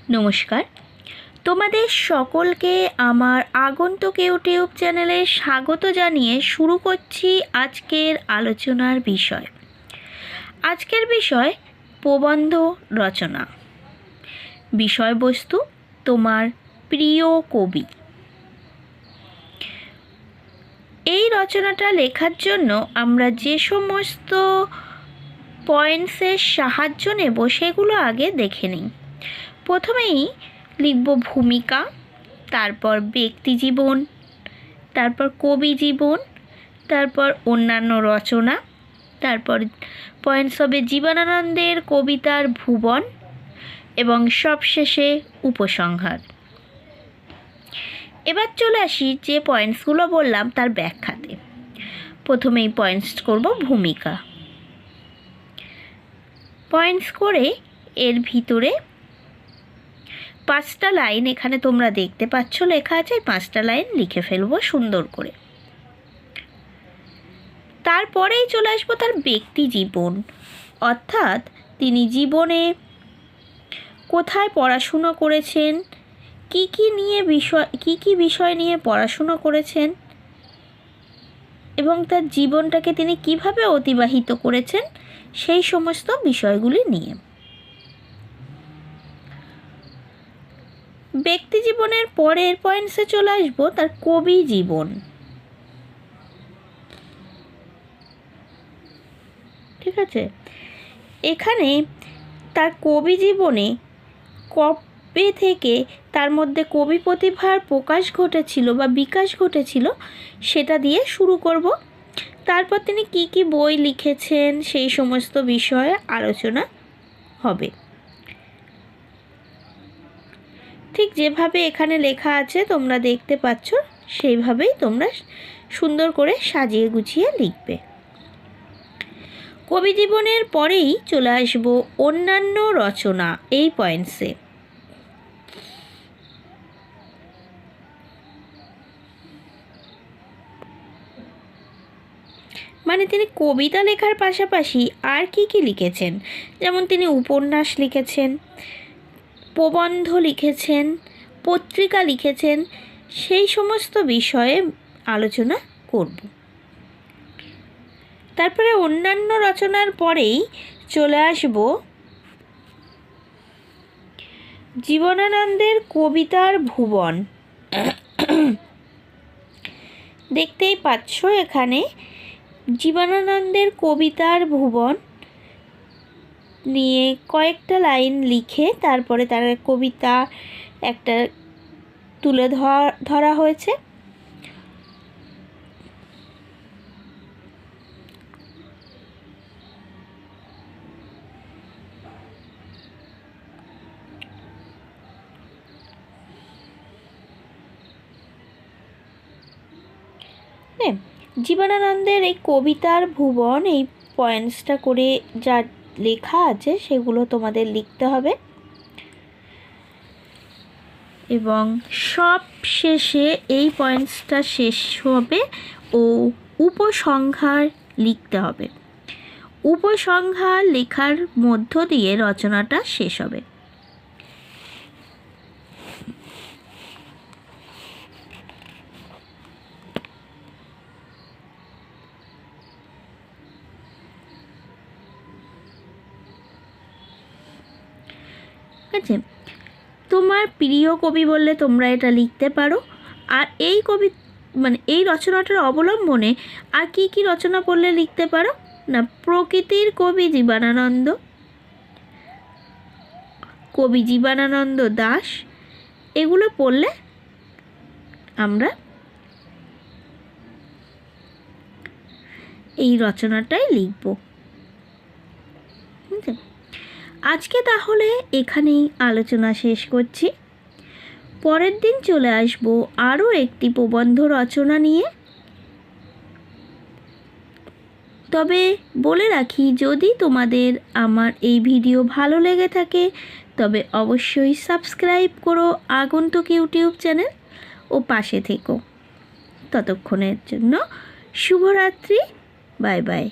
নমস্কার, তোমাদের সকলকে আমার আগন্তুক ইউটিউব চ্যানেলে স্বাগত জানিয়ে শুরু করছি আজকের আলোচনার বিষয়। আজকের বিষয় প্রবন্ধ রচনা। বিষয়বস্তু তোমার প্রিয় কবি। এই রচনাটা লেখার জন্য আমরা যে সমস্ত পয়েন্টসের সাহায্য নেব সেগুলো আগে দেখে নিই। প্রথমেই লিখব ভূমিকা, তারপর ব্যক্তি জীবন, তারপর কবি জীবন, তারপর অন্যান্য রচনা, তারপর পয়েন্টস হবে জীবনানন্দের কবিতার ভুবন এবং সবশেষে উপসংহার। এবার চলে আসি যে পয়েন্টসগুলো বললাম তার ব্যাখ্যাতে। প্রথমেই পয়েন্টস করব ভূমিকা। পয়েন্টস করে এর ভিতরে 5টা লাইন এখানে তোমরা দেখতে পাচ্ছ লেখা আছে, 5টা লাইন লিখে ফেলবো সুন্দর করে। তারপরেই চলে আসবো তার ব্যক্তি জীবন, অর্থাৎ তিনি জীবনে কোথায় পড়াশুনো করেছেন, কি কি বিষয় নিয়ে পড়াশুনো করেছেন এবং তার জীবনটাকে তিনি কিভাবে অতিবাহিত করেছেন সেই সমস্ত বিষয়গুলি নিয়ে। ব্যক্তি জীবনের পরের পয়েন্টসে চলে আসবো তার কবি জীবন। ঠিক আছে, এখানে তার কবি জীবনে কবে থেকে তার মধ্যে কবি প্রতিভার প্রকাশ ঘটেছিল বা বিকাশ ঘটেছিল সেটা দিয়ে শুরু করব। তারপর তিনি কি কি বই লিখেছেন সেই সমস্ত বিষয়ে আলোচনা হবে। ঠিক যেভাবে এখানে লেখা আছে তোমরা দেখতে পাচ্ছ সেইভাবেই তোমরা সুন্দর করে সাজিয়ে গুছিয়ে লিখবে। কবি জীবনের পরেই চলে আসবো অন্যান্য রচনা এই পয়েন্টসে। মানে তিনি কবিতা লেখার পাশাপাশি আর কি কি লিখেছেন, যেমন তিনি উপন্যাস লিখেছেন, প্রবন্ধ লিখেছেন, পত্রিকা লিখেছেন, সেই সমস্ত বিষয়ে আলোচনা করব। তারপরে অন্যান্য রচনার পরেই চলে আসব জীবনানন্দের কবিতার ভুবন। দেখতেই পাচ্ছ এখানে জীবনানন্দের কবিতার ভুবন নিয়ে কয়েকটা লাইন লিখে তারপরে তার কবিতা একটা তুলে ধরা হয়েছে। জীবনানন্দের এই কবিতার ভুবন এই পয়েন্টসটা করে যা লেখা আছে সেগুলো তোমাদের লিখতে হবে এবং সব শেষে এই পয়েন্টসটা শেষ হবে ও উপসংহার লিখতে হবে। উপসংহার লেখার মধ্য দিয়ে রচনাটা শেষ হবে। ঠিক আছে, তোমার প্রিয় কবি বললে তোমরা এটা লিখতে পারো। আর এই কবি এই রচনাটার অবলম্বনে আর কি কি রচনা পড়লে লিখতে পারো না, প্রকৃতির কবি জীবনানন্দ, কবি জীবনানন্দ দাশ, এগুলো পড়লে আমরা এই রচনাটাই লিখব। আজকে তাহলে এখানেই আলোচনা শেষ করছি। পরের দিন চলে আসব আরও একটি প্রবন্ধ রচনা নিয়ে। তবে বলে রাখি, যদি তোমাদের আমার এই ভিডিও ভালো লেগে থাকে তবে অবশ্যই সাবস্ক্রাইব করো আগন্তুক ইউটিউব চ্যানেল ও পাশে থেকো। ততক্ষণের জন্য শুভরাত্রি, বাই বাই।